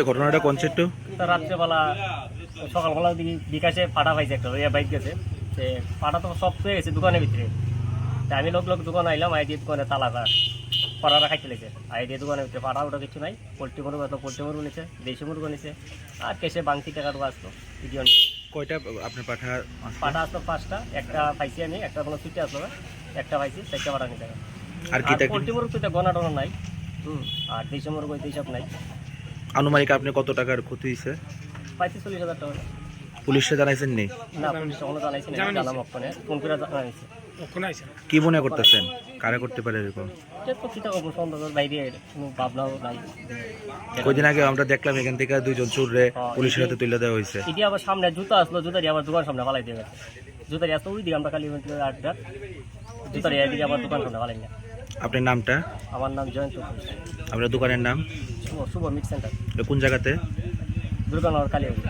ঘটনাটা কোন একটু রাত্রেবেলা সকালবেলা বিকাশে ফাটা পাইছে একটা বাইক গেছে সে ফাটা তো সব পেয়ে গেছে দোকানের ভিতরে। আমি লোক দোকানে আইলাম, আই দিয়ে দোকানে তালাটা পাড়াটা খাইতে লেগেছে। আই দিয়ে দোকানের ভিতরে পাড়া ওটা কিছু নাই। পোল্ট্রি মুরগি তো পোল্ট্রি মুরগি নিছে, দেশি মুরগি নিছে, আর কেসে বাংতি টাকাটুকু আসতো। ভিডিও কয়টা আপনার পাঠা আসতো 5টা, একটা পাইছি আমি, একটা কোনো ছুটে আসলো না, একটা পাইছি, 4টা পাঠা নিতে। আর পোল্ট্রি মুরগি তো গনা টনা নাই, আর দেশি মুরগি এইসব নাই। আনুমানিক আপনি কত টাকার ক্ষতি হয়েছে? 35-40 হাজার টাকা। পুলিশে জানাইছেন নি? না, পুলিশ কোনো জানাইছি না, জানাম ওখানে ফোন করে জানাইছি। কি মনে করতেছেন কারা করতে পারে এরকম? কয়দিন আগে আমরা দেখলাম এখান থেকে 2জন চোররে পুলিশের হাতে তুলে দেওয়া হয়েছে। এটি আবার সামনে জুতা আসলো, জুতারি আবার দোকান সামনে ফালাই দিয়ে গেছে। জুতারি আসলো ওই দিকে, আমরা কালী আড্ডা জুতারি এদিকে আবার দোকান সামনে ফালাই না। আপনার নামটা? আমার নাম জয়ন্ত। আপনার দোকানের নাম? শুভ মিট সেন্টার। কোন জায়গাতে? দুর্গানগর কালীবাড়ি।